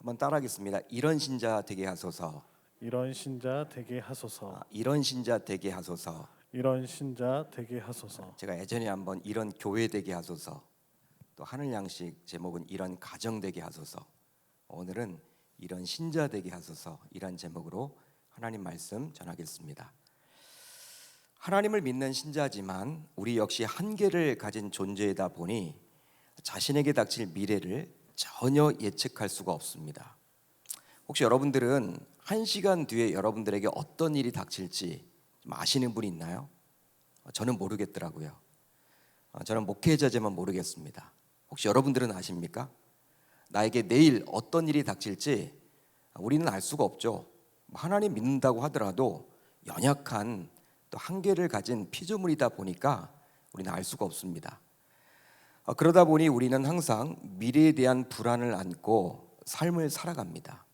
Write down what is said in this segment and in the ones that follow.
한번 따라하겠습니다. 이런 신자 되게 하소서. 이런 신자 되게 하소서. 이런 신자 되게 하소서. 이런 신자 되게 하소서. 제가 예전에 한번 이런 교회 되게 하소서, 또 하늘 양식 제목은 이런 가정 되게 하소서, 오늘은 이런 신자 되게 하소서, 이란 제목으로 하나님 말씀 전하겠습니다. 하나님을 믿는 신자지만 우리 역시 한계를 가진 존재이다 보니 자신에게 닥칠 미래를 전혀 예측할 수가 없습니다. 혹시 여러분들은 1시간 뒤에 여러분들에게 어떤 일이 닥칠지 좀 아시는 분이 있나요? 저는 모르겠더라고요. 저는 목회자지만 모르겠습니다. 혹시 여러분들은 아십니까? 나에게 내일 어떤 일이 닥칠지 우리는 알 수가 없죠. 하나님 믿는다고 하더라도 연약한 또 한계를 가진 피조물이다 보니까 우리는 알 수가 없습니다. 그러다 보니 우리는 항상 미래에 대한 불안을 안고 삶을 살아갑니다.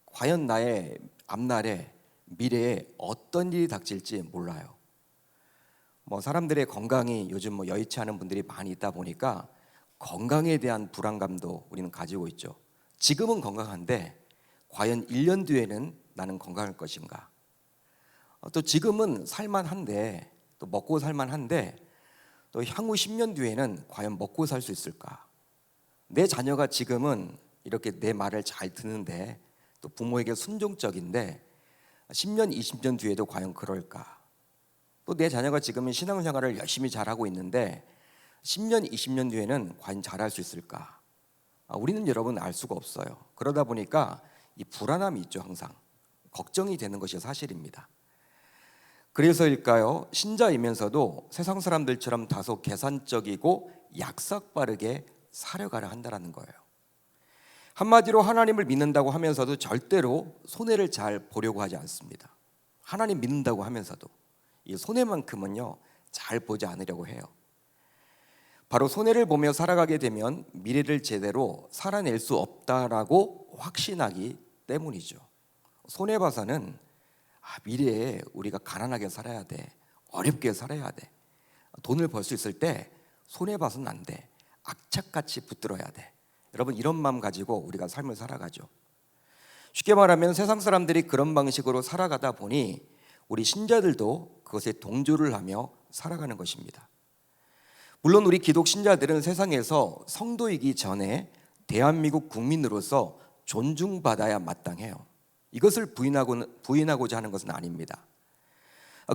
과연 나의 앞날에 미래에 어떤 일이 닥칠지 몰라요. 사람들의 건강이 요즘 여의치 않은 분들이 많이 있다 보니까 건강에 대한 불안감도 우리는 가지고 있죠. 지금은 건강한데 과연 1년 뒤에는 나는 건강할 것인가? 또 지금은 살만한데, 또 먹고 살만한데, 또 향후 10년 뒤에는 과연 먹고 살 수 있을까? 내 자녀가 지금은 이렇게 내 말을 잘 듣는데, 또 부모에게 순종적인데 10년, 20년 뒤에도 과연 그럴까? 또 내 자녀가 지금은 신앙생활을 열심히 잘하고 있는데 10년, 20년 뒤에는 과연 잘할 수 있을까? 우리는 여러분 알 수가 없어요. 그러다 보니까 이 불안함이 있죠. 항상 걱정이 되는 것이 사실입니다. 그래서일까요? 신자이면서도 세상 사람들처럼 다소 계산적이고 약삭빠르게 살아가려 한다는 거예요. 한마디로 하나님을 믿는다고 하면서도 절대로 손해를 잘 보려고 하지 않습니다. 하나님 믿는다고 하면서도 이 손해만큼은요 잘 보지 않으려고 해요. 바로 손해를 보며 살아가게 되면 미래를 제대로 살아낼 수 없다라고 확신하기 때문이죠. 손해봐서는 미래에 우리가 가난하게 살아야 돼, 어렵게 살아야 돼, 돈을 벌 수 있을 때 손해봐서는 안 돼, 악착같이 붙들어야 돼. 여러분, 이런 마음 가지고 우리가 삶을 살아가죠. 쉽게 말하면 세상 사람들이 그런 방식으로 살아가다 보니 우리 신자들도 그것에 동조를 하며 살아가는 것입니다. 물론 우리 기독 신자들은 세상에서 성도이기 전에 대한민국 국민으로서 존중받아야 마땅해요. 이것을 부인하고자 하는 것은 아닙니다.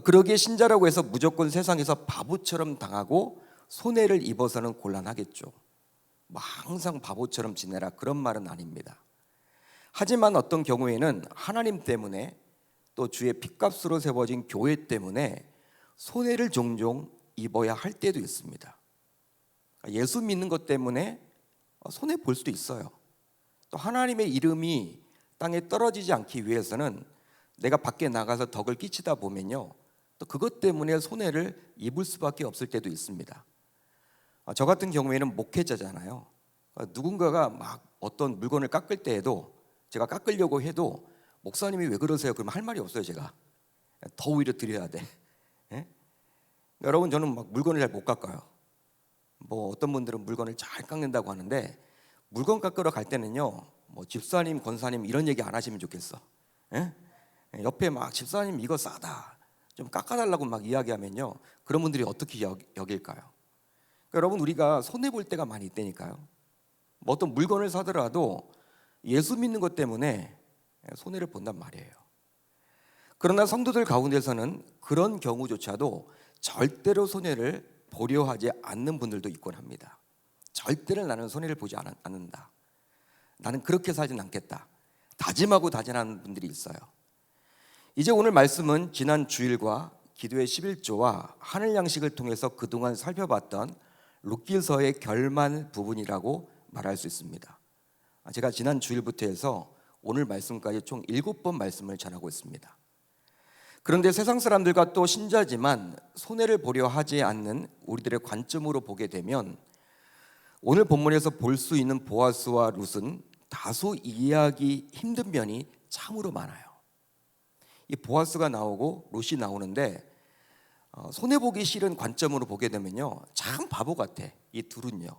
그러기에 신자라고 해서 무조건 세상에서 바보처럼 당하고 손해를 입어서는 곤란하겠죠. 항상 바보처럼 지내라, 그런 말은 아닙니다. 하지만 어떤 경우에는 하나님 때문에 또 주의 핏값으로 세워진 교회 때문에 손해를 종종 입어야 할 때도 있습니다. 예수 믿는 것 때문에 손해 볼 수도 있어요. 또 하나님의 이름이 땅에 떨어지지 않기 위해서는 내가 밖에 나가서 덕을 끼치다 보면요, 또 그것 때문에 손해를 입을 수밖에 없을 때도 있습니다. 저 같은 경우에는 목회자잖아요. 누군가가 막 어떤 물건을 깎을 때에도 제가 깎으려고 해도 목사님이 왜 그러세요? 그러면 할 말이 없어요. 제가 더 오히려 드려야 돼. 예? 여러분, 저는 막 물건을 잘 못 깎아요. 어떤 분들은 물건을 잘 깎는다고 하는데 물건 깎으러 갈 때는요, 집사님, 권사님 이런 얘기 안 하시면 좋겠어. 예? 옆에 막 집사님 이거 싸다, 좀 깎아달라고 막 이야기하면요, 그런 분들이 어떻게 여길까요? 여러분, 우리가 손해 볼 때가 많이 있다니까요. 어떤 물건을 사더라도 예수 믿는 것 때문에 손해를 본단 말이에요. 그러나 성도들 가운데서는 그런 경우조차도 절대로 손해를 보려 하지 않는 분들도 있곤 합니다. 절대로 나는 손해를 보지 않는다, 나는 그렇게 살진 않겠다, 다짐하고 다짐하는 분들이 있어요. 이제 오늘 말씀은 지난 주일과 기도의 11조와 하늘 양식을 통해서 그동안 살펴봤던 룻기서의 결말 부분이라고 말할 수 있습니다. 제가 지난 주일부터 해서 오늘 말씀까지 총 7번 말씀을 전하고 있습니다. 그런데 세상 사람들과 또 신자지만 손해를 보려 하지 않는 우리들의 관점으로 보게 되면 오늘 본문에서 볼 수 있는 보아스와 룻은 다소 이해하기 힘든 면이 참으로 많아요. 이 보아스가 나오고 룻이 나오는데 손해보기 싫은 관점으로 보게 되면요, 참 바보 같아, 이 둘은요.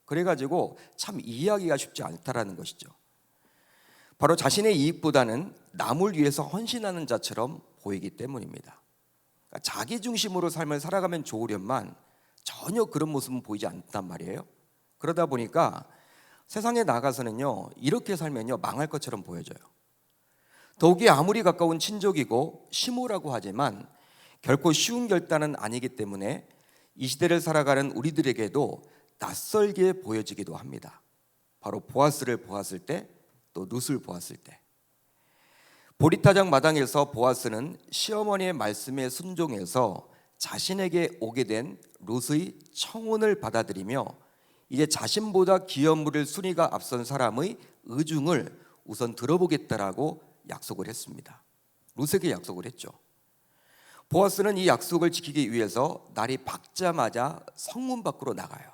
그래가지고 참 이해하기가 쉽지 않다라는 것이죠. 바로 자신의 이익보다는 남을 위해서 헌신하는 자처럼 보이기 때문입니다. 그러니까 자기 중심으로 삶을 살아가면 좋으련만 전혀 그런 모습은 보이지 않단 말이에요. 그러다 보니까 세상에 나가서는요, 이렇게 살면요 망할 것처럼 보여져요. 더욱이 아무리 가까운 친족이고 시모라고 하지만 결코 쉬운 결단은 아니기 때문에 이 시대를 살아가는 우리들에게도 낯설게 보여지기도 합니다. 바로 보아스를 보았을 때, 또 룻을 보았을 때, 보리타장 마당에서 보아스는 시어머니의 말씀에 순종해서 자신에게 오게 된 룻의 청혼을 받아들이며 이제 자신보다 기업물을 순위가 앞선 사람의 의중을 우선 들어보겠다라고 약속을 했습니다. 룻에게 약속을 했죠. 보아스는 이 약속을 지키기 위해서 날이 밝자마자 성문 밖으로 나가요.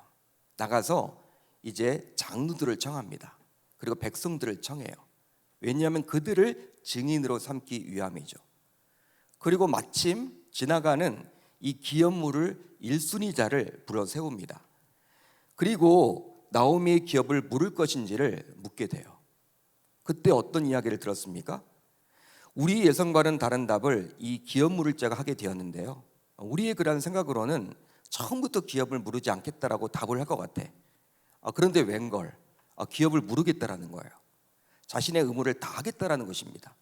나가서 이제 장로들을 청합니다. 그리고 백성들을 청해요. 왜냐하면 그들을 증인으로 삼기 위함이죠. 그리고 마침 지나가는 이 기업물을 1순위자를 불러 세웁니다. 그리고 나오미의 기업을 물을 것인지를 묻게 돼요. 그때 어떤 이야기를 들었습니까? 우리 예상과는 다른 답을 이 기업 물을 자가 하게 되었는데요, 우리의 그런 생각으로는 처음부터 기업을 물지 않겠다라고 답을 할 것 같아. 그런데 웬걸 기업을 물으겠다라는 거예요. 자신의 의무를 다하겠다라는 것입니다.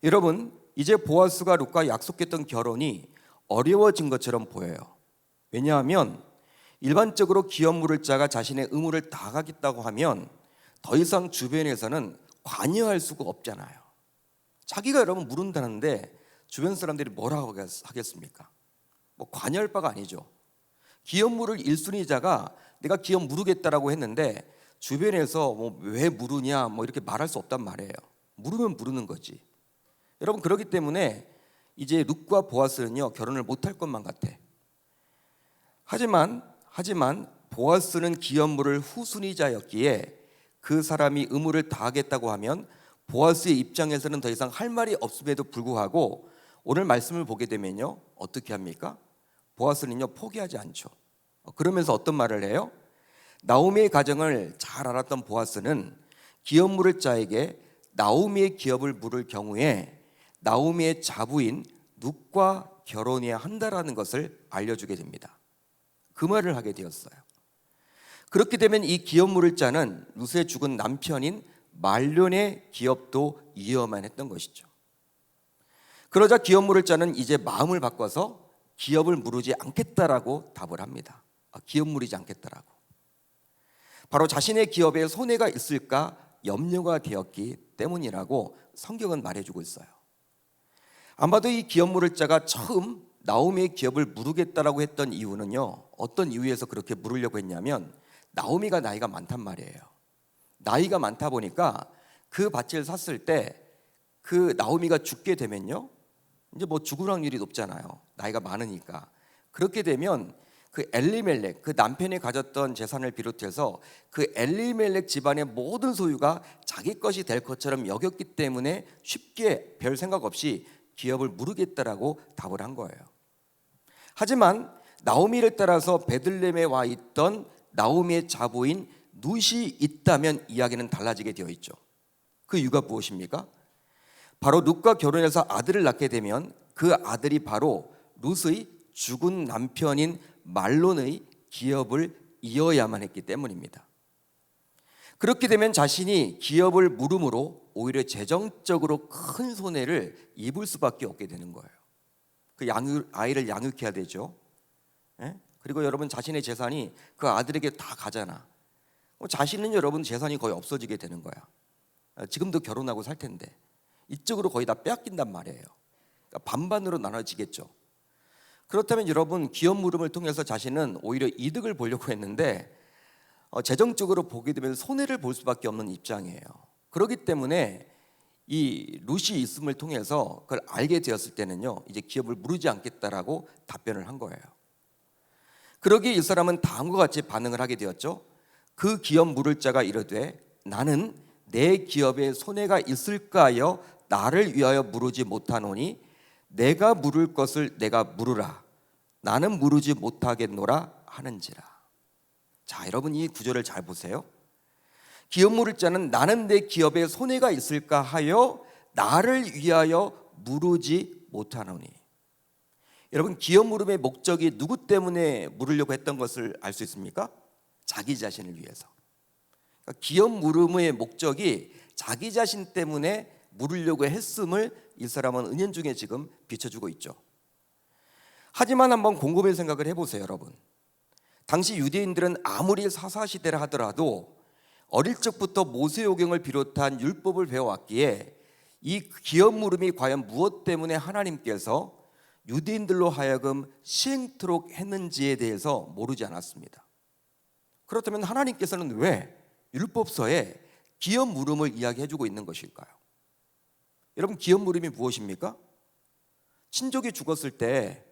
여러분, 이제 보아스가 룻과 약속했던 결혼이 어려워진 것처럼 보여요. 왜냐하면 일반적으로 기업 물을 자가 자신의 의무를 다하겠다고 하면 더 이상 주변에서는 관여할 수가 없잖아요. 자기가 여러분 물은다는데 주변 사람들이 뭐라고 하겠습니까? 뭐 관여할 바가 아니죠. 기업 물을 1순위자가 내가 기업 물으겠다라고 했는데 주변에서 뭐 왜 물으냐 뭐 이렇게 말할 수 없단 말이에요. 물으면 물으는 거지. 여러분, 그렇기 때문에 이제 룻과 보아스는요 결혼을 못할 것만 같아. 하지만 보아스는 기업 물을 후순위자였기에 그 사람이 의무를 다하겠다고 하면 보아스의 입장에서는 더 이상 할 말이 없음에도 불구하고 오늘 말씀을 보게 되면요 어떻게 합니까? 보아스는요 포기하지 않죠. 그러면서 어떤 말을 해요? 나오미의 가정을 잘 알았던 보아스는 기업 물을 자에게 나오미의 기업을 물을 경우에 나오미의 자부인 룻과 결혼해야 한다라는 것을 알려주게 됩니다. 그 말을 하게 되었어요. 그렇게 되면 이 기업 물을 자는 룻의 죽은 남편인 말론의 기업도 이어야만 했던 것이죠. 그러자 기업 물을 자는 이제 마음을 바꿔서 기업을 물으지 않겠다라고 답을 합니다. 기업 물이지 않겠다라고. 바로 자신의 기업에 손해가 있을까 염려가 되었기 때문이라고 성경은 말해주고 있어요. 아마도 이 기업 물을 자가 처음 나오미의 기업을 물으겠다라고 했던 이유는요, 어떤 이유에서 그렇게 물으려고 했냐면 나오미가 나이가 많단 말이에요. 나이가 많다 보니까 그 밭을 샀을 때 그 나오미가 죽게 되면요, 이제 뭐 죽을 확률이 높잖아요. 나이가 많으니까. 그렇게 되면 그 엘리멜렉, 그 남편이 가졌던 재산을 비롯해서 그 엘리멜렉 집안의 모든 소유가 자기 것이 될 것처럼 여겼기 때문에 쉽게 별 생각 없이 기업을 물으겠다라고 답을 한 거예요. 하지만 나오미를 따라서 베들레헴에 와 있던 나오미의 자부인 룻이 있다면 이야기는 달라지게 되어 있죠. 그 이유가 무엇입니까? 바로 룻과 결혼해서 아들을 낳게 되면 그 아들이 바로 룻의 죽은 남편인 말론의 기업을 이어야만 했기 때문입니다. 그렇게 되면 자신이 기업을 물음으로 오히려 재정적으로 큰 손해를 입을 수밖에 없게 되는 거예요. 그 아이를 양육해야 되죠. 그리고 여러분, 자신의 재산이 그 아들에게 다 가잖아. 자신은 여러분 재산이 거의 없어지게 되는 거야. 지금도 결혼하고 살 텐데 이쪽으로 거의 다 빼앗긴단 말이에요. 그러니까 반반으로 나눠지겠죠. 그렇다면 여러분, 기업 물음을 통해서 자신은 오히려 이득을 보려고 했는데 재정적으로 보게 되면 손해를 볼 수밖에 없는 입장이에요. 그렇기 때문에 이 룻이 있음을 통해서 그걸 알게 되었을 때는요, 이제 기업을 물으지 않겠다라고 답변을 한 거예요. 그러기에 이 사람은 다음과 같이 반응을 하게 되었죠. 그 기업 물을 자가 이르되 나는 내 기업에 손해가 있을까 하여 나를 위하여 물으지 못하노니 내가 물을 것을 내가 물으라. 나는 물으지 못하겠노라 하는지라. 자, 여러분, 이 구절을 잘 보세요. 기업 물을 자는 나는 내 기업에 손해가 있을까 하여 나를 위하여 무르지 못하노니. 여러분, 기업 물음의 목적이 누구 때문에 물으려고 했던 것을 알 수 있습니까? 자기 자신을 위해서. 그러니까 기업 물음의 목적이 자기 자신 때문에 물으려고 했음을 이 사람은 은연중에 지금 비춰주고 있죠. 하지만 한번 곰곰이 생각을 해보세요, 여러분. 당시 유대인들은 아무리 사사시대라 하더라도 어릴 적부터 모세오경을 비롯한 율법을 배워왔기에 이 기업 물음이 과연 무엇 때문에 하나님께서 유대인들로 하여금 시행토록 했는지에 대해서 모르지 않았습니다. 그렇다면 하나님께서는 왜 율법서에 기업 물음을 이야기해주고 있는 것일까요? 여러분, 기업 물음이 무엇입니까? 친족이 죽었을 때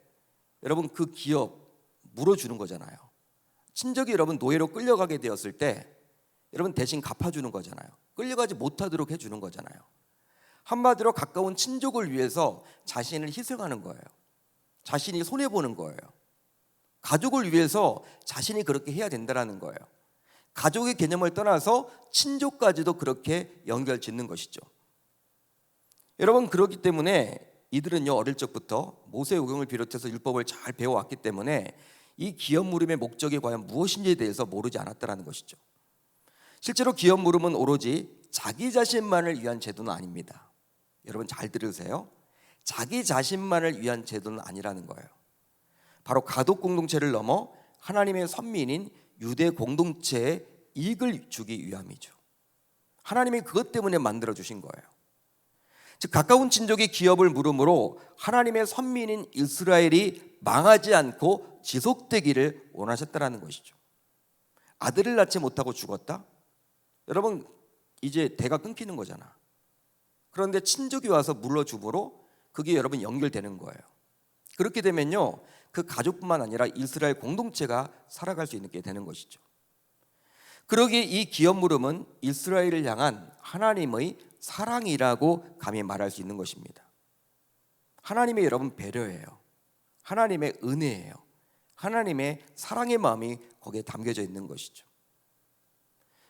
여러분 그 기업 물어주는 거잖아요. 친족이 여러분 노예로 끌려가게 되었을 때 여러분 대신 갚아주는 거잖아요. 끌려가지 못하도록 해주는 거잖아요. 한마디로 가까운 친족을 위해서 자신을 희생하는 거예요. 자신이 손해보는 거예요. 가족을 위해서 자신이 그렇게 해야 된다는 거예요. 가족의 개념을 떠나서 친족까지도 그렇게 연결 짓는 것이죠. 여러분, 그렇기 때문에 이들은요 어릴 적부터 모세오경을 비롯해서 율법을 잘 배워왔기 때문에 이 기업 물음의 목적이 과연 무엇인지에 대해서 모르지 않았다는 것이죠. 실제로 기업 물음은 오로지 자기 자신만을 위한 제도는 아닙니다. 여러분 잘 들으세요. 자기 자신만을 위한 제도는 아니라는 거예요. 바로 가족 공동체를 넘어 하나님의 선민인 유대 공동체에 이익을 주기 위함이죠. 하나님이 그것 때문에 만들어 주신 거예요. 즉 가까운 친족이 기업을 물음으로 하나님의 선민인 이스라엘이 망하지 않고 지속되기를 원하셨다는 것이죠. 아들을 낳지 못하고 죽었다? 여러분 이제 대가 끊기는 거잖아. 그런데 친족이 와서 물러줌으로 그게 여러분 연결되는 거예요. 그렇게 되면요 그 가족뿐만 아니라 이스라엘 공동체가 살아갈 수 있게 되는 것이죠. 그러기에 이 기업 물음은 이스라엘을 향한 하나님의 사랑이라고 감히 말할 수 있는 것입니다. 하나님의 여러분 배려예요. 하나님의 은혜예요. 하나님의 사랑의 마음이 거기에 담겨져 있는 것이죠.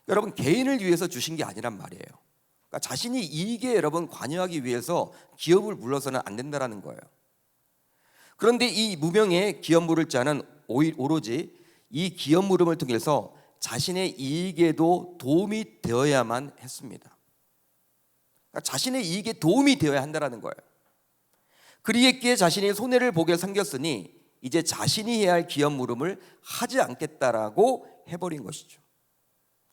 여러분 개인을 위해서 주신 게 아니란 말이에요. 그러니까 자신이 이익에 여러분 관여하기 위해서 기업을 물러서는 안 된다는 거예요. 그런데 이 무명의 기업 물을 자는 오로지 이 기업 물음을 통해서 자신의 이익에도 도움이 되어야만 했습니다. 그러니까 자신의 이익에 도움이 되어야 한다는 거예요. 그리했기에 자신이 손해를 보게 생겼으니 이제 자신이 해야 할 기업 물음을 하지 않겠다라고 해버린 것이죠.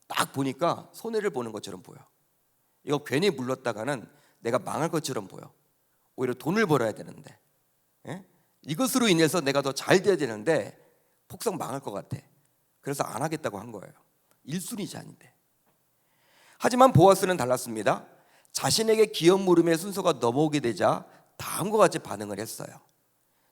딱 보니까 손해를 보는 것처럼 보여. 이거 괜히 물렀다가는 내가 망할 것처럼 보여. 오히려 돈을 벌어야 되는데 이것으로 인해서 내가 더 잘 돼야 되는데 폭삭 망할 것 같아. 그래서 안 하겠다고 한 거예요. 1순위자인데. 하지만 보아스는 달랐습니다. 자신에게 기업 물음의 순서가 넘어오게 되자 다음과 같이 반응을 했어요.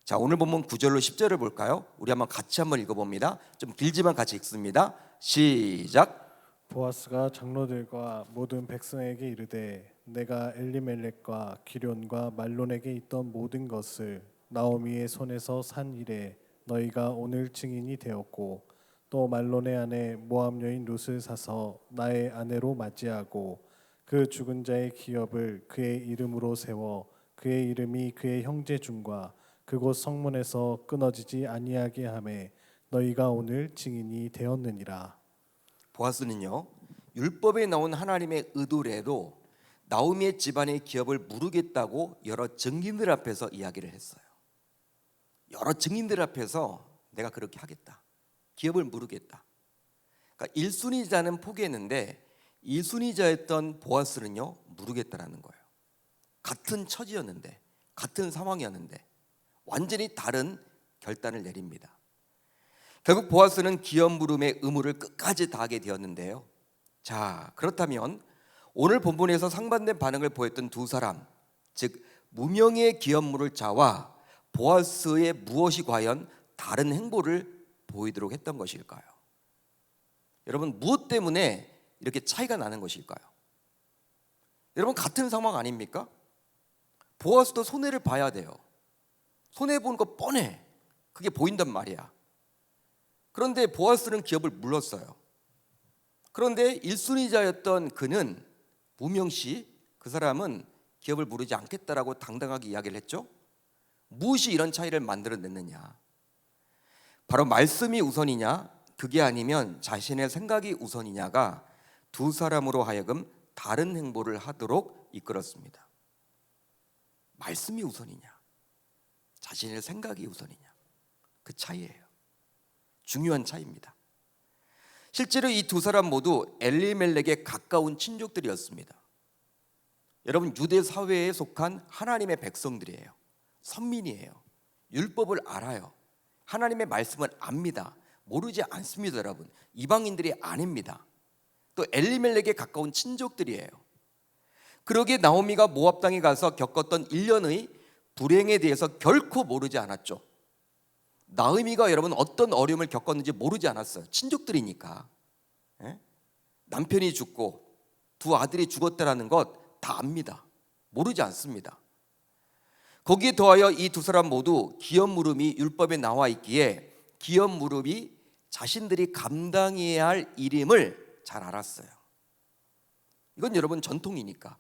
자, 오늘 본문 9절로 10절을 볼까요? 우리 같이 한번 읽어봅니다. 좀 길지만 같이 읽습니다. 시작. 보아스가 장로들과 모든 백성에게 이르되 내가 엘리멜렉과 기럨과 말론에게 있던 모든 것을 나오미의 손에서 산 이래 너희가 오늘 증인이 되었고 또 말론의 아내 모압 여인 룻을 사서 나의 아내로 맞이하고 그 죽은 자의 기업을 그의 이름으로 세워 그의 이름이 그의 형제 중과 그곳 성문에서 끊어지지 아니하게 하매 너희가 오늘 증인이 되었느니라. 보아스는요 율법에 나온 하나님의 의도래도 나오미의 집안의 기업을 무르겠다고 여러 증인들 앞에서 이야기를 했어요. 여러 증인들 앞에서 내가 그렇게 하겠다. 기업을 무르겠다. 그러니까 1순위자는 포기했는데 2순위자였던 보아스는요 무르겠다라는 거예요. 같은 처지였는데 같은 상황이었는데 완전히 다른 결단을 내립니다. 결국 보아스는 기업 물음의 의무를 끝까지 다하게 되었는데요. 자, 그렇다면 오늘 본문에서 상반된 반응을 보였던 두 사람, 즉 무명의 기업 물을 자와 보아스의 무엇이 과연 다른 행보를 보이도록 했던 것일까요? 여러분 무엇 때문에 이렇게 차이가 나는 것일까요? 여러분 같은 상황 아닙니까? 보아스도 손해를 봐야 돼요. 손해보는 거 뻔해. 그게 보인단 말이야. 그런데 보아스는 기업을 물렀어요. 그런데 일순위자였던 그는 무명시 그 사람은 기업을 무르지 않겠다라고 당당하게 이야기를 했죠. 무엇이 이런 차이를 만들어냈느냐? 바로 말씀이 우선이냐, 그게 아니면 자신의 생각이 우선이냐가 두 사람으로 하여금 다른 행보를 하도록 이끌었습니다. 말씀이 우선이냐, 자신의 생각이 우선이냐, 그 차이예요. 중요한 차이입니다. 실제로 이 두 사람 모두 엘리멜렉에 가까운 친족들이었습니다. 여러분, 유대 사회에 속한 하나님의 백성들이에요. 선민이에요. 율법을 알아요. 하나님의 말씀을 압니다. 모르지 않습니다. 여러분, 이방인들이 아닙니다. 또 엘리멜렉에 가까운 친족들이에요. 그러기에 나오미가 모압 땅에 가서 겪었던 1년의 불행에 대해서 결코 모르지 않았죠. 나오미가 여러분 어떤 어려움을 겪었는지 모르지 않았어요. 친족들이니까. 남편이 죽고 두 아들이 죽었다라는 것 다 압니다. 모르지 않습니다. 거기에 더하여 이 두 사람 모두 기업 무름이 율법에 나와 있기에 기업 무름이 자신들이 감당해야 할 일임을 잘 알았어요. 이건 여러분 전통이니까,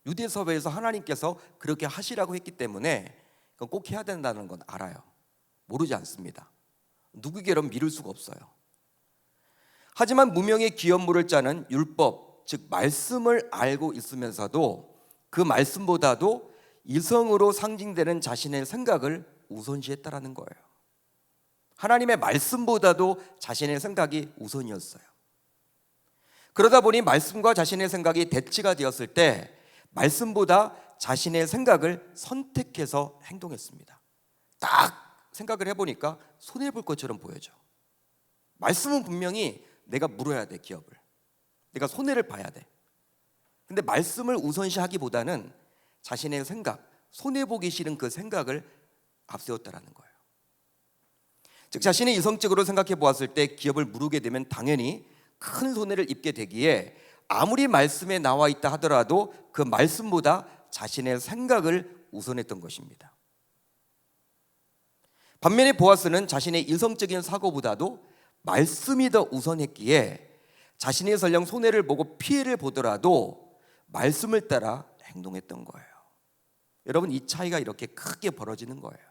유대 사회에서 하나님께서 그렇게 하시라고 했기 때문에 그건 꼭 해야 된다는 건 알아요. 모르지 않습니다. 누구에게 여러분 미룰 수가 없어요. 하지만 무명의 기업 물을 자는 율법, 즉 말씀을 알고 있으면서도 그 말씀보다도 이성으로 상징되는 자신의 생각을 우선시했다라는 거예요. 하나님의 말씀보다도 자신의 생각이 우선이었어요. 그러다 보니 말씀과 자신의 생각이 대치가 되었을 때 말씀보다 자신의 생각을 선택해서 행동했습니다. 딱 생각을 해보니까 손해볼 것처럼 보여져. 말씀은 분명히 내가 물어야 돼, 기업을. 내가 손해를 봐야 돼. 근데 말씀을 우선시하기보다는 자신의 생각, 손해보기 싫은 그 생각을 앞세웠다라는 거예요. 즉 자신이 이성적으로 생각해 보았을 때 기업을 무르게 되면 당연히 큰 손해를 입게 되기에 아무리 말씀에 나와 있다 하더라도 그 말씀보다 자신의 생각을 우선했던 것입니다. 반면에 보아스는 자신의 이성적인 사고보다도 말씀이 더 우선했기에 자신이 설령 손해를 보고 피해를 보더라도 말씀을 따라 행동했던 거예요. 여러분, 이 차이가 이렇게 크게 벌어지는 거예요.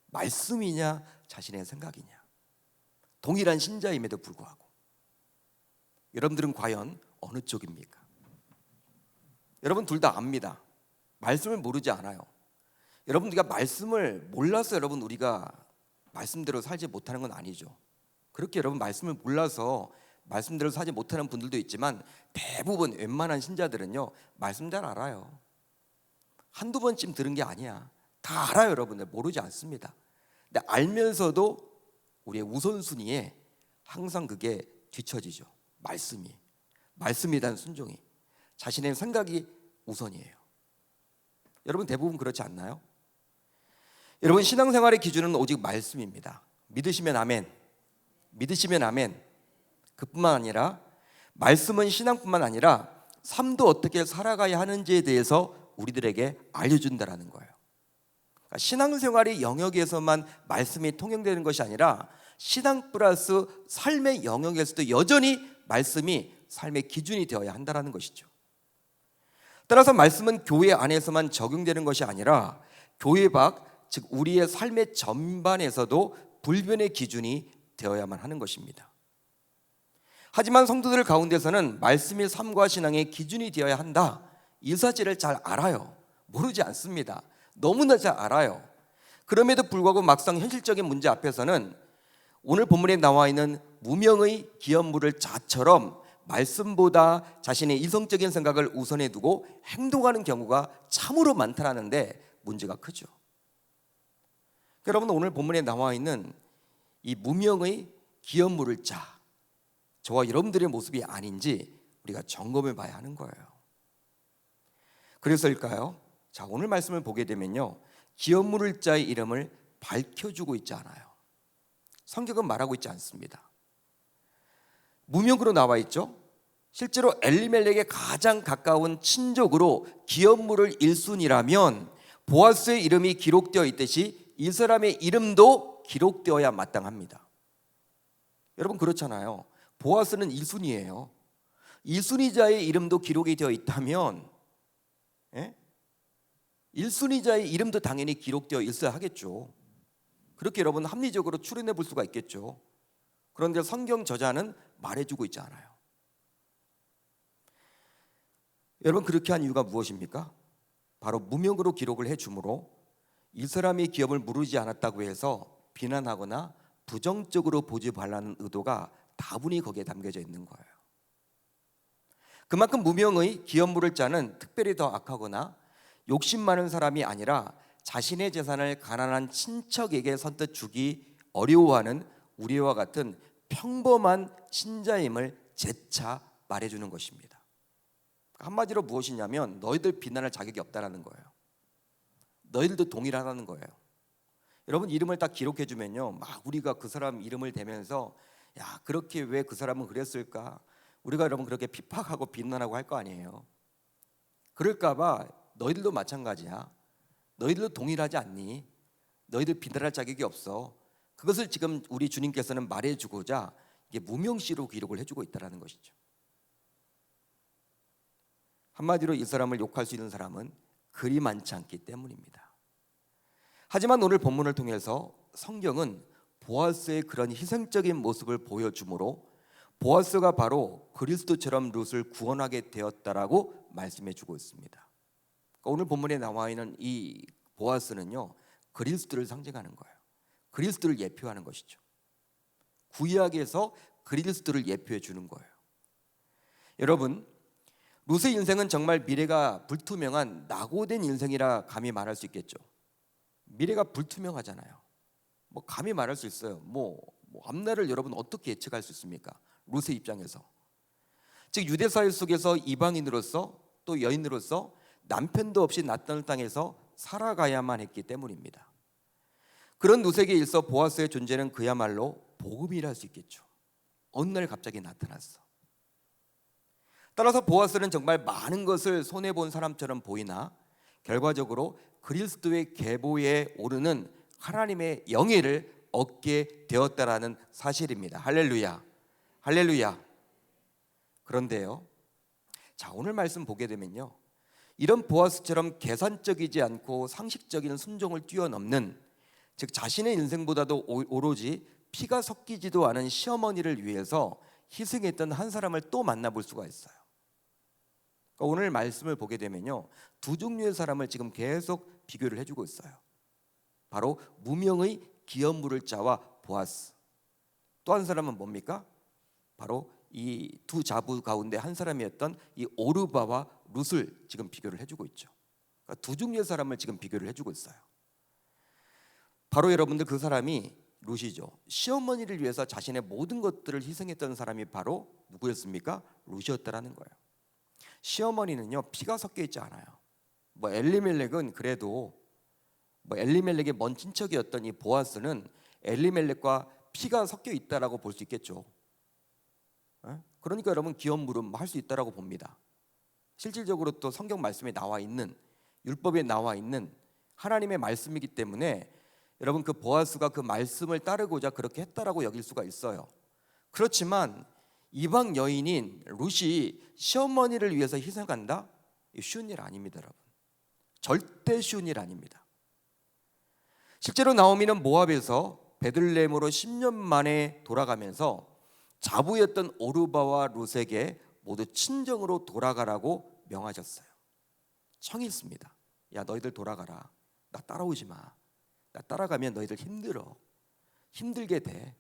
말씀이냐 자신의 생각이냐. 동일한 신자임에도 불구하고 여러분들은 과연 어느 쪽입니까? 여러분 둘 다 압니다. 말씀을 모르지 않아요. 여러분, 우리가 말씀을 몰라서 여러분 우리가 말씀대로 살지 못하는 건 아니죠. 그렇게 여러분 말씀을 몰라서 말씀대로 살지 못하는 분들도 있지만 대부분 웬만한 신자들은요 말씀 잘 알아요. 한두 번쯤 들은 게 아니야. 다 알아요. 여러분들 모르지 않습니다. 근데 알면서도 우리의 우선순위에 항상 그게 뒤처지죠. 말씀에 대한 순종이, 자신의 생각이 우선이에요. 여러분 대부분 그렇지 않나요? 여러분, 신앙생활의 기준은 오직 말씀입니다. 믿으시면 아멘, 믿으시면 아멘. 그뿐만 아니라 말씀은 신앙뿐만 아니라 삶도 어떻게 살아가야 하는지에 대해서 우리들에게 알려준다라는 거예요. 그러니까 신앙생활의 영역에서만 말씀이 통용되는 것이 아니라 신앙 플러스 삶의 영역에서도 여전히 말씀이 삶의 기준이 되어야 한다는 것이죠. 따라서 말씀은 교회 안에서만 적용되는 것이 아니라 교회 밖, 즉 우리의 삶의 전반에서도 불변의 기준이 되어야만 하는 것입니다. 하지만 성도들 가운데서는 말씀이 삶과 신앙의 기준이 되어야 한다, 이 사실을 잘 알아요. 모르지 않습니다. 너무나 잘 알아요. 그럼에도 불구하고 막상 현실적인 문제 앞에서는 오늘 본문에 나와 있는 무명의 기업물을 자처럼 말씀보다 자신의 이성적인 생각을 우선해 두고 행동하는 경우가 참으로 많다라는데 문제가 크죠. 여러분, 오늘 본문에 나와 있는 이 무명의 기업물을 자, 저와 여러분들의 모습이 아닌지 우리가 점검해 봐야 하는 거예요. 그래서일까요? 자, 오늘 말씀을 보게 되면요, 기업물을 자의 이름을 밝혀주고 있지 않아요. 성경은 말하고 있지 않습니다. 무명으로 나와 있죠. 실제로 엘리멜렉에 가장 가까운 친족으로 기업물을 1순위라면 보아스의 이름이 기록되어 있듯이 이 사람의 이름도 기록되어야 마땅합니다. 여러분 그렇잖아요. 보아스는 1순위예요. 1순위자의 이름도 기록이 되어 있다면 1순위자의 이름도 당연히 기록되어 있어야 하겠죠. 그렇게 여러분 합리적으로 추론해 볼 수가 있겠죠. 그런데 성경 저자는 말해주고 있지 않아요. 여러분 그렇게 한 이유가 무엇입니까? 바로 무명으로 기록을 해주므로 이 사람이 기업을 무르지 않았다고 해서 비난하거나 부정적으로 보지 말라는 의도가 다분히 거기에 담겨져 있는 거예요. 그만큼 무명의 기업 물을 자는 특별히 더 악하거나 욕심 많은 사람이 아니라 자신의 재산을 가난한 친척에게 선뜻 주기 어려워하는 우리와 같은 평범한 신자임을 재차 말해주는 것입니다. 한마디로 무엇이냐면 너희들 비난할 자격이 없다라는 거예요. 너희들도 동일하다는 거예요. 여러분 이름을 딱 기록해주면요, 막 우리가 그 사람 이름을 대면서 야 그렇게 왜 그 사람은 그랬을까? 우리가 여러분 그렇게 핍박하고 비난하고 할 거 아니에요. 그럴까봐 너희들도 마찬가지야. 너희들도 동일하지 않니? 너희들 비난할 자격이 없어. 그것을 지금 우리 주님께서는 말해주고자 이게 무명시로 기록을 해주고 있다는 것이죠. 한마디로 이 사람을 욕할 수 있는 사람은 그리 많지 않기 때문입니다. 하지만 오늘 본문을 통해서 성경은 보아스의 그런 희생적인 모습을 보여주므로 보아스가 바로 그리스도처럼 룻을 구원하게 되었다라고 말씀해 주고 있습니다. 그러니까 오늘 본문에 나와 있는 이 보아스는요, 그리스도를 상징하는 거예요. 그리스도를 예표하는 것이죠. 구약에서 그리스도를 예표해 주는 거예요. 여러분, 룻의 인생은 정말 미래가 불투명한 낙오된 인생이라 감히 말할 수 있겠죠. 미래가 불투명하잖아요. 뭐 감히 말할 수 있어요. 뭐 앞날을 여러분 어떻게 예측할 수 있습니까? 룻의 입장에서. 즉 유대 사회 속에서 이방인으로서 또 여인으로서 남편도 없이 낯선 땅에서 살아가야만 했기 때문입니다. 그런 룻에게 있어 보아스의 존재는 그야말로 복음이라 할 수 있겠죠. 어느 날 갑자기 나타났어. 따라서 보아스는 정말 많은 것을 손해본 사람처럼 보이나 결과적으로 그리스도의 계보에 오르는 하나님의 영예를 얻게 되었다라는 사실입니다. 할렐루야, 할렐루야. 그런데요, 자 오늘 말씀 보게 되면요, 이런 보아스처럼 계산적이지 않고 상식적인 순종을 뛰어넘는, 즉 자신의 인생보다도 오로지 피가 섞이지도 않은 시어머니를 위해서 희생했던 한 사람을 또 만나볼 수가 있어요. 그러니까 오늘 말씀을 보게 되면요, 두 종류의 사람을 지금 계속 비교를 해주고 있어요. 바로 무명의 기업 물을 자와 보아스. 또 한 사람은 뭡니까? 바로 이 두 자부 가운데 한 사람이었던 이 오르바와 룻을 지금 비교를 해주고 있죠. 그러니까 두 종류의 사람을 지금 비교를 해주고 있어요. 바로 여러분들 그 사람이 룻이죠. 시어머니를 위해서 자신의 모든 것들을 희생했던 사람이 바로 누구였습니까? 룻이었다라는 거예요. 시어머니는요 피가 섞여 있지 않아요. 뭐 엘리멜렉은 그래도 엘리멜렉의 먼 친척이었던 이 보아스는 엘리멜렉과 피가 섞여 있다라고 볼 수 있겠죠. 그러니까 여러분 기업 물음 할 수 있다라고 봅니다. 실질적으로 또 성경 말씀에 나와 있는, 율법에 나와 있는 하나님의 말씀이기 때문에 여러분 그 보아스가 그 말씀을 따르고자 그렇게 했다라고 여길 수가 있어요. 그렇지만 이방 여인인 룻이 시어머니를 위해서 희생한다? 쉬운 일 아닙니다, 여러분. 절대 쉬운 일 아닙니다. 실제로 나오미는 모압에서 베들레헴으로 10년 만에 돌아가면서 자부였던 오르바와 룻에게 모두 친정으로 돌아가라고 명하셨어요. 청했습니다. 야 너희들 돌아가라. 나 따라오지 마. 나 따라가면 너희들 힘들게 돼.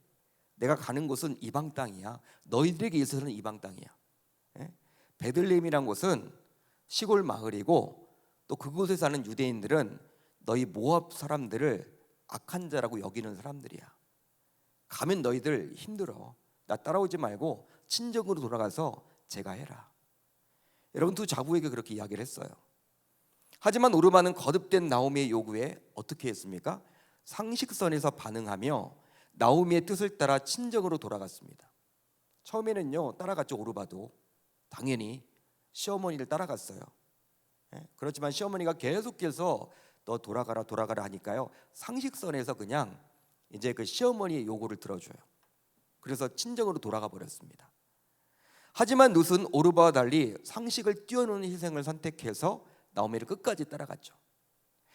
내가 가는 곳은 이방 땅이야. 너희들에게 있어서는 이방 땅이야. 베들레헴이란 곳은 시골 마을이고 또 그곳에 사는 유대인들은 너희 모압 사람들을 악한 자라고 여기는 사람들이야. 가면 너희들 힘들어. 나 따라오지 말고 친정으로 돌아가서 제가 해라. 여러분 두 자부에게 그렇게 이야기를 했어요. 하지만 오르바는 거듭된 나오미의 요구에 어떻게 했습니까? 상식선에서 반응하며 나오미의 뜻을 따라 친정으로 돌아갔습니다. 처음에는요 따라갔죠. 오르바도 당연히 시어머니를 따라갔어요. 그렇지만 시어머니가 계속해서 너 돌아가라 하니까요 상식선에서 그냥 이제 그 시어머니의 요구를 들어줘요. 그래서 친정으로 돌아가 버렸습니다. 하지만 룻은 오르바와 달리 상식을 뛰어넘는 희생을 선택해서 나오미를 끝까지 따라갔죠.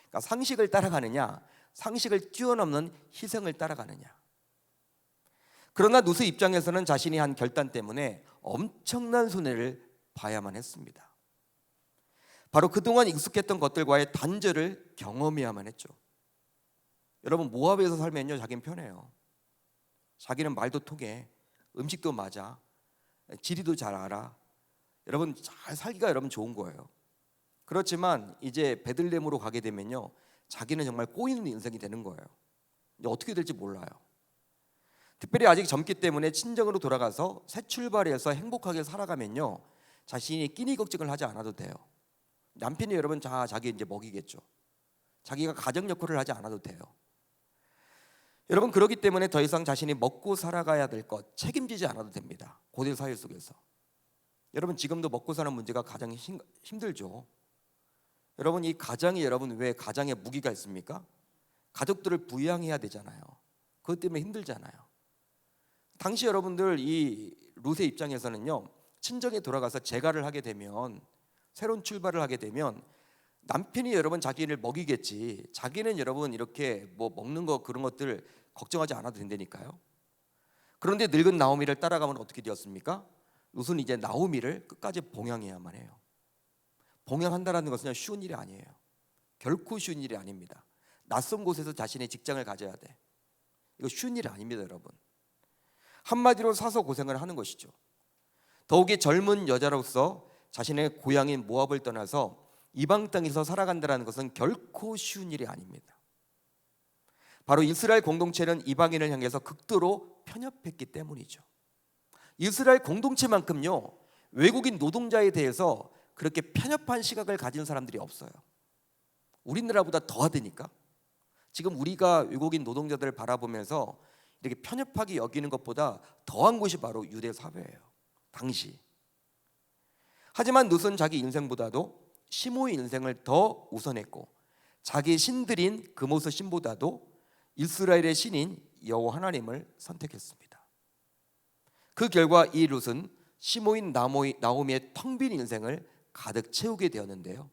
그러니까 상식을 따라가느냐, 상식을 뛰어넘는 희생을 따라가느냐. 그러나 룻의 입장에서는 자신이 한 결단 때문에 엄청난 손해를 봐야만 했습니다. 바로 그동안 익숙했던 것들과의 단절을 경험해야만 했죠. 여러분, 모압에서 살면요, 자기는 편해요. 자기는 말도 통해, 음식도 맞아, 지리도 잘 알아. 여러분, 잘 살기가 여러분 좋은 거예요. 그렇지만 이제 베들레헴으로 가게 되면요, 자기는 정말 꼬이는 인생이 되는 거예요. 이제 어떻게 될지 몰라요. 특별히 아직 젊기 때문에 친정으로 돌아가서 새 출발해서 행복하게 살아가면요, 자신이 끼니 걱정을 하지 않아도 돼요. 남편이 여러분 자기 이제 먹이겠죠. 자기가 가정 역할을 하지 않아도 돼요. 여러분, 그렇기 때문에 더 이상 자신이 먹고 살아가야 될 것 책임지지 않아도 됩니다. 고대 사회 속에서. 여러분, 지금도 먹고 사는 문제가 가장 힘들죠. 여러분, 이 가장이 여러분 왜 가장에 무기가 있습니까? 가족들을 부양해야 되잖아요. 그것 때문에 힘들잖아요. 당시 여러분들 이 룻의 입장에서는요, 친정에 돌아가서 재가를 하게 되면, 새로운 출발을 하게 되면 남편이 여러분 자기를 먹이겠지, 자기는 여러분 이렇게 뭐 먹는 거 그런 것들 걱정하지 않아도 된다니까요. 그런데 늙은 나오미를 따라가면 어떻게 되었습니까? 룻은 이제 나오미를 끝까지 봉양해야만 해요. 봉양한다라는 것은 쉬운 일이 아니에요. 결코 쉬운 일이 아닙니다. 낯선 곳에서 자신의 직장을 가져야 돼. 이거 쉬운 일이 아닙니다, 여러분. 한마디로 사서 고생을 하는 것이죠. 더욱이 젊은 여자로서 자신의 고향인 모압을 떠나서 이방 땅에서 살아간다는 것은 결코 쉬운 일이 아닙니다. 바로 이스라엘 공동체는 이방인을 향해서 극도로 편협했기 때문이죠. 이스라엘 공동체만큼요, 외국인 노동자에 대해서 그렇게 편협한 시각을 가진 사람들이 없어요. 우리나라보다 더하다니까. 지금 우리가 외국인 노동자들을 바라보면서 이렇게 편협하게 여기는 것보다 더한 곳이 바로 유대 사회예요, 당시. 하지만 룻은 자기 인생보다도 시므의 인생을 더 우선했고, 자기 신들인 그모스 신보다도 이스라엘의 신인 여호와 하나님을 선택했습니다. 그 결과 이 룻은 시므인 나오미의 텅 빈 인생을 가득 채우게 되었는데요,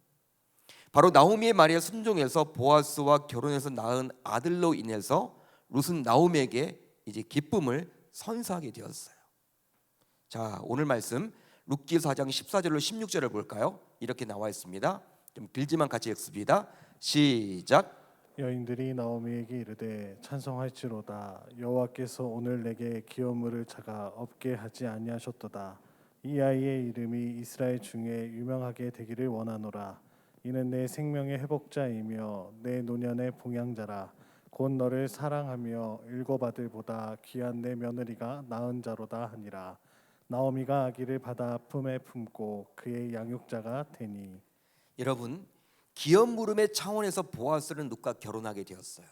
바로 나오미의 말에 순종해서 보아스와 결혼해서 낳은 아들로 인해서 룻은 나오미에게 이제 기쁨을 선사하게 되었어요. 자, 오늘 말씀 룻기서 4장 14절로 16절을 볼까요? 이렇게 나와 있습니다. 좀 길지만 같이 읽습니다. 시작. 여인들이 나오미에게 이르되 찬송할지로다. 여호와께서 오늘 내게 기업 물을 자가 없게 하지 아니하셨도다. 이 아이의 이름이 이스라엘 중에 유명하게 되기를 원하노라. 이는 내 생명의 회복자이며 내 노년의 봉양자라. 곧 너를 사랑하며 일곱 아들보다 귀한 내 며느리가 낳은 자로다 하니라. 나오미가 아기를 받아 품에 품고 그의 양육자가 되니. 여러분, 기업 물음의 차원에서 보아스는 룻과 결혼하게 되었어요.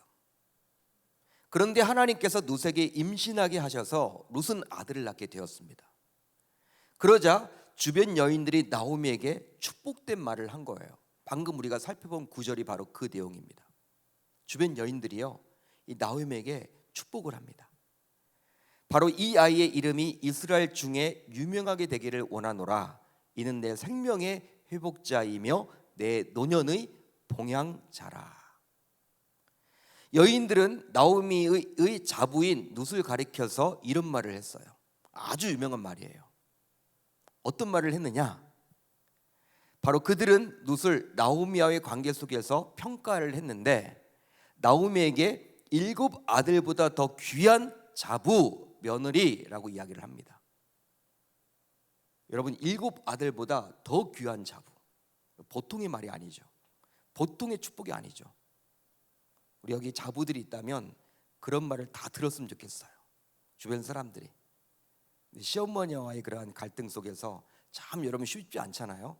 그런데 하나님께서 룻에게 임신하게 하셔서 룻은 아들을 낳게 되었습니다. 그러자 주변 여인들이 나오미에게 축복된 말을 한 거예요. 방금 우리가 살펴본 구절이 바로 그 내용입니다. 주변 여인들이요, 이 나오미에게 축복을 합니다. 바로 이 아이의 이름이 이스라엘 중에 유명하게 되기를 원하노라. 이는 내 생명의 회복자이며 내 노년의 봉양자라. 여인들은 나오미의 자부인 룻을 가리켜서 이런 말을 했어요. 아주 유명한 말이에요. 어떤 말을 했느냐? 바로 그들은 룻을 나오미와의 관계 속에서 평가를 했는데, 나오미에게 7 아들보다 더 귀한 자부 며느리라고 이야기를 합니다. 여러분, 7 아들보다 더 귀한 자부, 보통의 말이 아니죠. 보통의 축복이 아니죠. 우리 여기 자부들이 있다면 그런 말을 다 들었으면 좋겠어요. 주변 사람들이. 시어머니와의 그러한 갈등 속에서 참 여러분 쉽지 않잖아요.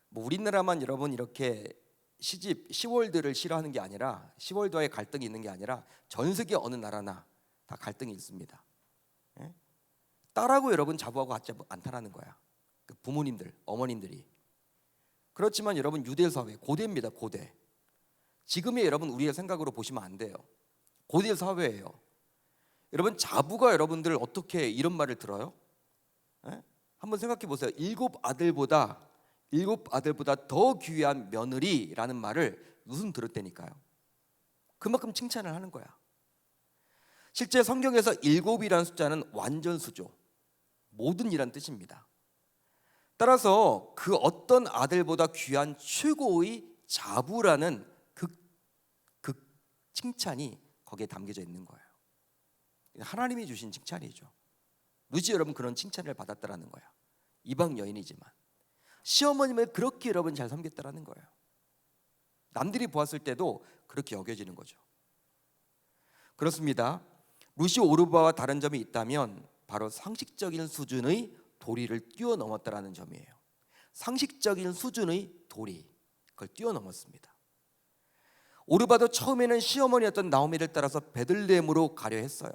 뭐 우리나라만 여러분 이렇게 시집 시월드를 싫어하는 게 아니라, 시월드와의 갈등이 있는 게 아니라 전 세계 어느 나라나 다 갈등이 있습니다. 예? 딸하고 여러분 자부하고 같지 않다라는 거야. 그 부모님들, 어머님들이. 그렇지만 여러분 유대 사회, 고대입니다. 고대. 지금의 여러분 우리의 생각으로 보시면 안 돼요. 고대 사회예요. 여러분 자부가 여러분들 어떻게 이런 말을 들어요? 예? 한번 생각해 보세요. 일곱 아들보다 더 귀한 며느리라는 말을 무슨 들을 때니까요. 그만큼 칭찬을 하는 거야. 실제 성경에서 일곱이라는 숫자는 완전수죠. 모든이란 뜻입니다. 따라서 그 어떤 아들보다 귀한 최고의 자부라는 그 칭찬이 거기에 담겨져 있는 거예요. 하나님이 주신 칭찬이죠. 루시 여러분 그런 칭찬을 받았다라는 거예요. 이방 여인이지만 시어머님을 그렇게 여러분 잘 섬겼다라는 거예요. 남들이 보았을 때도 그렇게 여겨지는 거죠. 그렇습니다. 루시 오르바와 다른 점이 있다면 바로 상식적인 수준의 도리를 뛰어넘었다라는 점이에요. 상식적인 수준의 도리, 그걸 뛰어넘었습니다. 오르바도 처음에는 시어머니였던 나오미를 따라서 베들레헴으로 가려 했어요.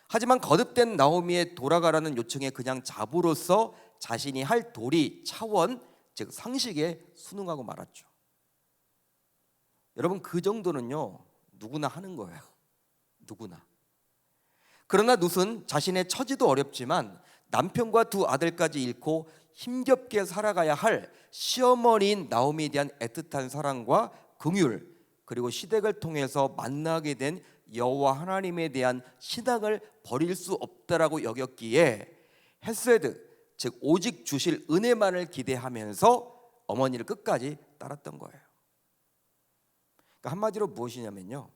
하지만 거듭된 나오미의 돌아가라는 요청에 그냥 자부로서 자신이 할 도리, 차원, 즉 상식에 순응하고 말았죠. 여러분 그 정도는요 누구나 하는 거예요. 누구나. 그러나 룻은 자신의 처지도 어렵지만 남편과 두 아들까지 잃고 힘겹게 살아가야 할 시어머니인 나오미에 대한 애틋한 사랑과 긍휼, 그리고 시댁을 통해서 만나게 된 여호와 하나님에 대한 신앙을 버릴 수 없다라고 여겼기에 헤세드, 즉 오직 주실 은혜만을 기대하면서 어머니를 끝까지 따랐던 거예요. 그러니까 한마디로 무엇이냐면요,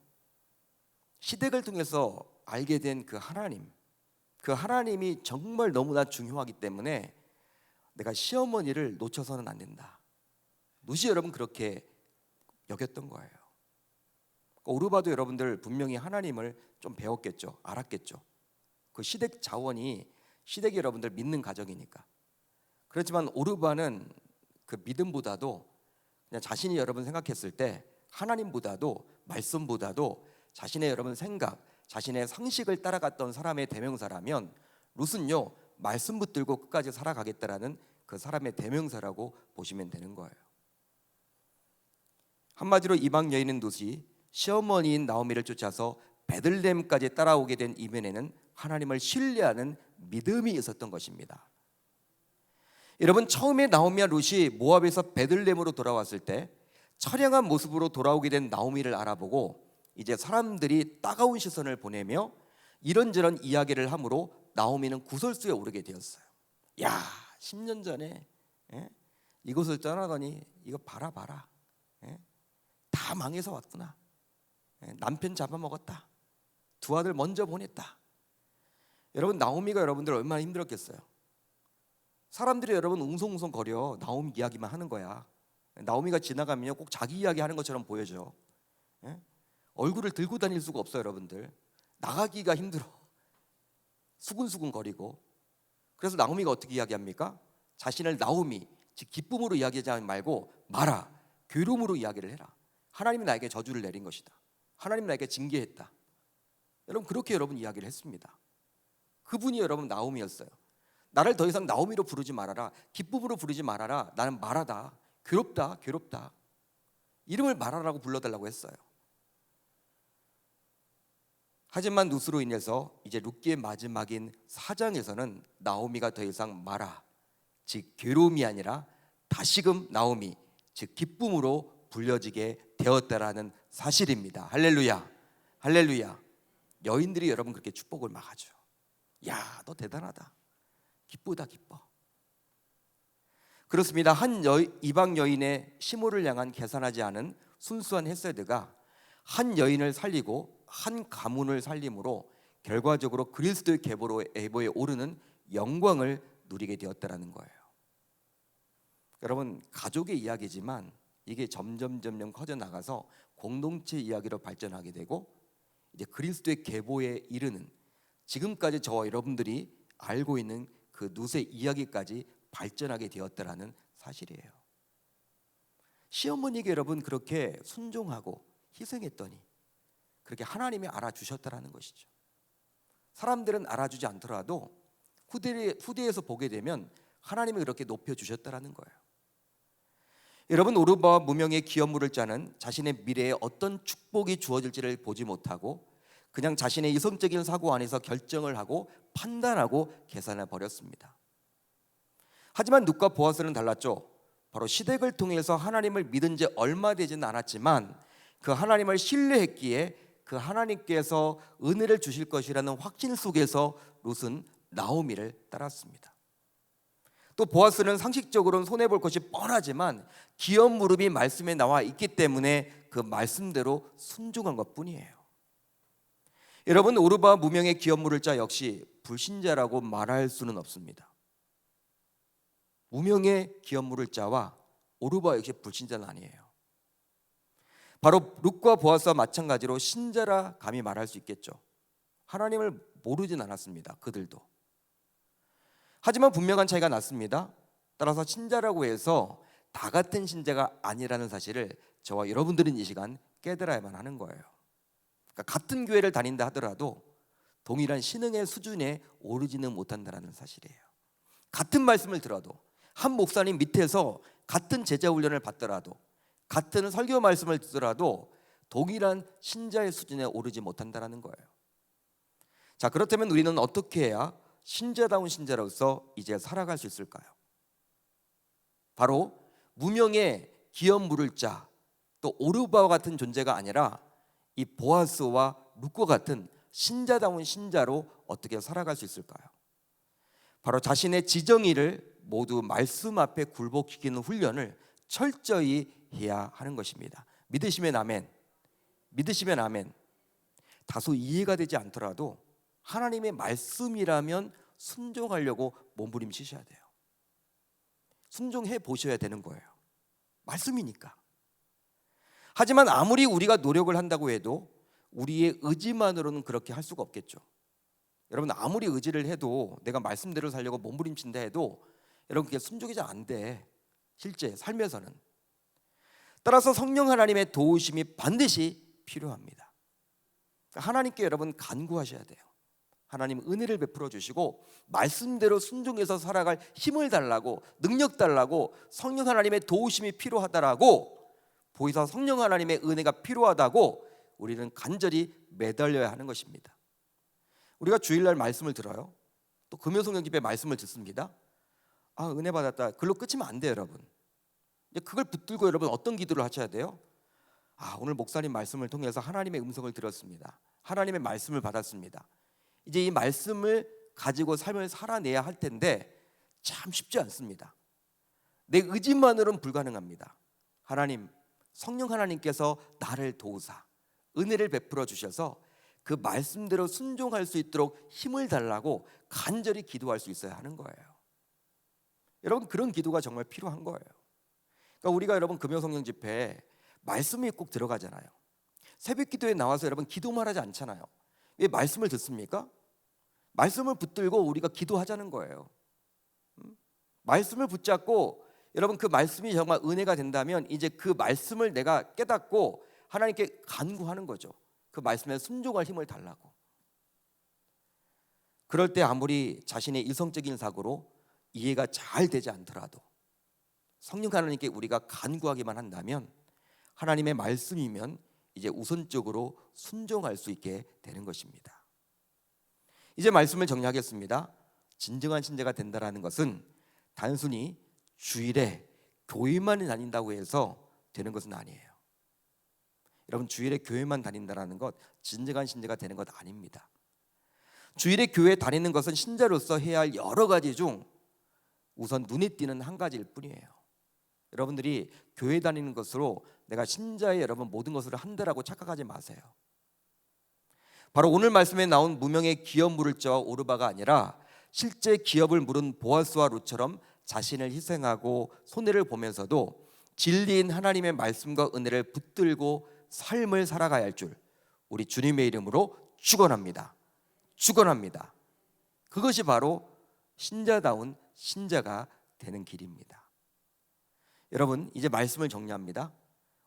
시댁을 통해서 알게 된 그 하나님이 정말 너무나 중요하기 때문에 내가 시어머니를 놓쳐서는 안 된다. 루시 여러분 그렇게 여겼던 거예요. 오르바도 여러분들 분명히 하나님을 좀 배웠겠죠. 알았겠죠. 그 시댁 자원이 시댁이 여러분들 믿는 가정이니까. 그렇지만 오르바는 그 믿음보다도 그냥 자신이 여러분 생각했을 때 하나님보다도 말씀보다도 자신의 여러분 생각, 자신의 상식을 따라갔던 사람의 대명사라면 룻은요 말씀 붙들고 끝까지 살아가겠다라는 그 사람의 대명사라고 보시면 되는 거예요. 한마디로 이방 여인은 룻이 시어머니인 나오미를 쫓아서 베들레헴까지 따라오게 된 이면에는 하나님을 신뢰하는 믿음이 있었던 것입니다. 여러분 처음에 나오미와 룻이 모압에서 베들레헴으로 돌아왔을 때 처량한 모습으로 돌아오게 된 나오미를 알아보고 이제 사람들이 따가운 시선을 보내며 이런저런 이야기를 함으로 나오미는 구설수에 오르게 되었어요. 야, 10년 전에 이곳을 떠나더니 이거 봐라 다 망해서 왔구나. 남편 잡아먹었다. 두 아들 먼저 보냈다. 여러분 나오미가 여러분들 얼마나 힘들었겠어요. 사람들이 여러분 웅성웅성거려 나오미 이야기만 하는 거야. 나오미가 지나가면 꼭 자기 이야기 하는 것처럼 보여져. 얼굴을 들고 다닐 수가 없어요. 여러분들 나가기가 힘들어. 수근수근 거리고. 그래서 나오미가 어떻게 이야기합니까? 자신을 나오미, 즉 기쁨으로 이야기하지 말고 마라, 괴로움으로 이야기를 해라. 하나님이 나에게 저주를 내린 것이다. 하나님이 나에게 징계했다. 여러분 그렇게 여러분 이야기를 했습니다. 그분이 여러분 나오미였어요. 나를 더 이상 나오미로 부르지 말아라. 기쁨으로 부르지 말아라. 나는 마라다. 괴롭다. 이름을 마라라고 불러달라고 했어요. 하지만 룻으로 인해서 이제 룻기의 마지막인 4장에서는 나오미가 더 이상 마라, 즉 괴로움이 아니라 다시금 나오미, 즉 기쁨으로 불려지게 되었다라는 사실입니다. 할렐루야. 여인들이 여러분 그렇게 축복을 막 하죠. 야, 너 대단하다. 기쁘다. 그렇습니다. 이방 여인의 시모를 향한 계산하지 않은 순수한 헤세드가 한 여인을 살리고 한 가문을 살림으로 결과적으로 그리스도의 계보에 오르는 영광을 누리게 되었다라는 거예요. 여러분 가족의 이야기지만 이게 점점 커져 나가서 공동체 이야기로 발전하게 되고 이제 그리스도의 계보에 이르는 지금까지 저와 여러분들이 알고 있는 그 룻의 이야기까지 발전하게 되었다라는 사실이에요. 시어머니에게 여러분 그렇게 순종하고 희생했더니 그렇게 하나님이 알아주셨다라는 것이죠. 사람들은 알아주지 않더라도 후대에서 보게 되면 하나님이 그렇게 높여주셨다라는 거예요. 여러분 오르바와 무명의 기업 물을 자는 자신의 미래에 어떤 축복이 주어질지를 보지 못하고 그냥 자신의 이성적인 사고 안에서 결정을 하고 판단하고 계산해 버렸습니다. 하지만 룻과 보아스는 달랐죠. 바로 시댁을 통해서 하나님을 믿은 지 얼마 되지는 않았지만 그 하나님을 신뢰했기에 그 하나님께서 은혜를 주실 것이라는 확신 속에서 룻은 나오미를 따랐습니다. 또 보아스는 상식적으로는 손해볼 것이 뻔하지만 기업 무릎이 말씀에 나와 있기 때문에 그 말씀대로 순종한 것뿐이에요. 여러분, 오르바 무명의 기업 물을 자 역시 불신자라고 말할 수는 없습니다. 무명의 기업 물을 자와 오르바 역시 불신자는 아니에요. 바로 룻과 보아스와 마찬가지로 신자라 감히 말할 수 있겠죠. 하나님을 모르진 않았습니다. 그들도. 하지만 분명한 차이가 났습니다. 따라서 신자라고 해서 다 같은 신자가 아니라는 사실을 저와 여러분들은 이 시간 깨달아야만 하는 거예요. 그러니까 같은 교회를 다닌다 하더라도 동일한 신앙의 수준에 오르지는 못한다는 사실이에요. 같은 말씀을 들어도 한 목사님 밑에서 같은 제자 훈련을 받더라도 같은 설교 말씀을 듣더라도 동일한 신자의 수준에 오르지 못한다는 거예요. 자, 그렇다면 우리는 어떻게 해야 신자다운 신자로서 이제 살아갈 수 있을까요? 바로 무명의 기업 물을 자, 또 오르바와 같은 존재가 아니라 이 보아스와 룻과 같은 신자다운 신자로 어떻게 살아갈 수 있을까요? 바로 자신의 지정의를 모두 말씀 앞에 굴복시키는 훈련을 철저히 해야 하는 것입니다. 믿으시면 아멘. 믿으시면 아멘. 다소 이해가 되지 않더라도 하나님의 말씀이라면 순종하려고 몸부림치셔야 돼요. 순종해 보셔야 되는 거예요. 말씀이니까. 하지만 아무리 우리가 노력을 한다고 해도 우리의 의지만으로는 그렇게 할 수가 없겠죠. 여러분, 아무리 의지를 해도 내가 말씀대로 살려고 몸부림친다 해도 여러분 그게 순종이 잘 안 돼. 실제 삶에서는. 따라서 성령 하나님의 도우심이 반드시 필요합니다. 하나님께 여러분 간구하셔야 돼요. 하나님 은혜를 베풀어 주시고 말씀대로 순종해서 살아갈 힘을 달라고, 능력 달라고, 성령 하나님의 도우심이 필요하다라고, 보이사 성령 하나님의 은혜가 필요하다고 우리는 간절히 매달려야 하는 것입니다. 우리가 주일날 말씀을 들어요. 또 금요성령 집회 말씀을 듣습니다. 아, 은혜 받았다. 그걸로 끝이면 안 돼요, 여러분. 그걸 붙들고 여러분 어떤 기도를 하셔야 돼요? 아, 오늘 목사님 말씀을 통해서 하나님의 음성을 들었습니다. 하나님의 말씀을 받았습니다. 이제 이 말씀을 가지고 삶을 살아내야 할 텐데 참 쉽지 않습니다. 내 의지만으로는 불가능합니다. 하나님, 성령 하나님께서 나를 도우사 은혜를 베풀어 주셔서 그 말씀대로 순종할 수 있도록 힘을 달라고 간절히 기도할 수 있어야 하는 거예요. 여러분, 그런 기도가 정말 필요한 거예요. 그러니까 우리가 여러분 금요성령 집회에 말씀이 꼭 들어가잖아요. 새벽 기도에 나와서 여러분 기도만 하지 않잖아요. 왜 말씀을 듣습니까? 말씀을 붙들고 우리가 기도하자는 거예요. 말씀을 붙잡고 여러분 그 말씀이 정말 은혜가 된다면 이제 그 말씀을 내가 깨닫고 하나님께 간구하는 거죠. 그 말씀에 순종할 힘을 달라고. 그럴 때 아무리 자신의 이성적인 사고로 이해가 잘 되지 않더라도 성령 하나님께 우리가 간구하기만 한다면 하나님의 말씀이면 이제 우선적으로 순종할 수 있게 되는 것입니다. 이제 말씀을 정리하겠습니다. 진정한 신자가 된다라는 것은 단순히 주일에 교회만 다닌다고 해서 되는 것은 아니에요. 여러분, 주일에 교회만 다닌다라는 것 진정한 신자가 되는 것 아닙니다. 주일에 교회 다니는 것은 신자로서 해야 할 여러 가지 중 우선 눈에 띄는 한 가지일 뿐이에요. 여러분들이 교회 다니는 것으로 내가 신자의 여러분 모든 것을 한다라고 착각하지 마세요. 바로 오늘 말씀에 나온 무명의 기업 물을 자와 오르바가 아니라 실제 기업을 물은 보아스와 룻처럼 자신을 희생하고 손해를 보면서도 진리인 하나님의 말씀과 은혜를 붙들고 삶을 살아가야 할 줄 우리 주님의 이름으로 축원합니다. 축원합니다. 그것이 바로 신자다운 신자가 되는 길입니다. 여러분, 이제 말씀을 정리합니다.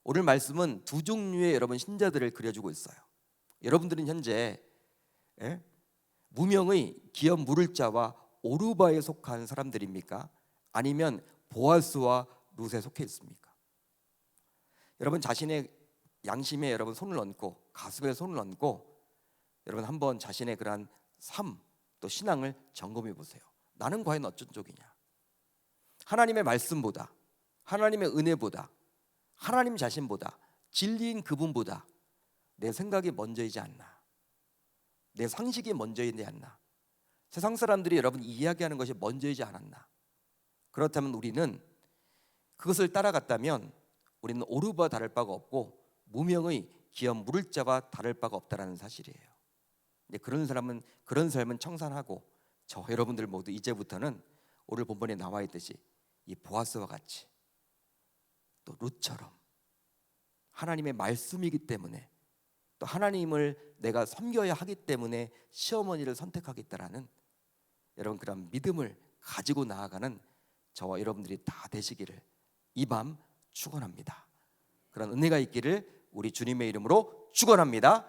오늘 말씀은 두 종류의 여러분 신자들을 그려주고 있어요. 여러분들은 현재 무명의 기업 물을 자와 오르바에 속한 사람들입니까? 아니면 보아스와 룻에 속해 있습니까? 여러분 자신의 양심에 여러분 손을 얹고 가슴에 손을 얹고 여러분 한번 자신의 그러한 삶 또 신앙을 점검해 보세요. 나는 과연 어떤 쪽이냐? 하나님의 말씀보다, 하나님의 은혜보다, 하나님 자신보다, 진리인 그분보다 내 생각이 먼저이지 않나? 내 상식이 먼저이지 않나? 세상 사람들이 여러분 이야기하는 것이 먼저이지 않았나? 그렇다면 우리는 그것을 따라갔다면 우리는 오르바 다를 바가 없고 무명의 기업 물을 자와 다를 바가 없다라는 사실이에요. 이제 그런 삶은 청산하고 저 여러분들 모두 이제부터는 오늘 본문에 나와 있듯이 이 보아스와 같이 또 룻처럼 하나님의 말씀이기 때문에 또 하나님을 내가 섬겨야 하기 때문에 시어머니를 선택하겠다라는 여러분 그런 믿음을 가지고 나아가는 저와 여러분들이 다 되시기를 이 밤 축원합니다. 그런 은혜가 있기를 우리 주님의 이름으로 축원합니다.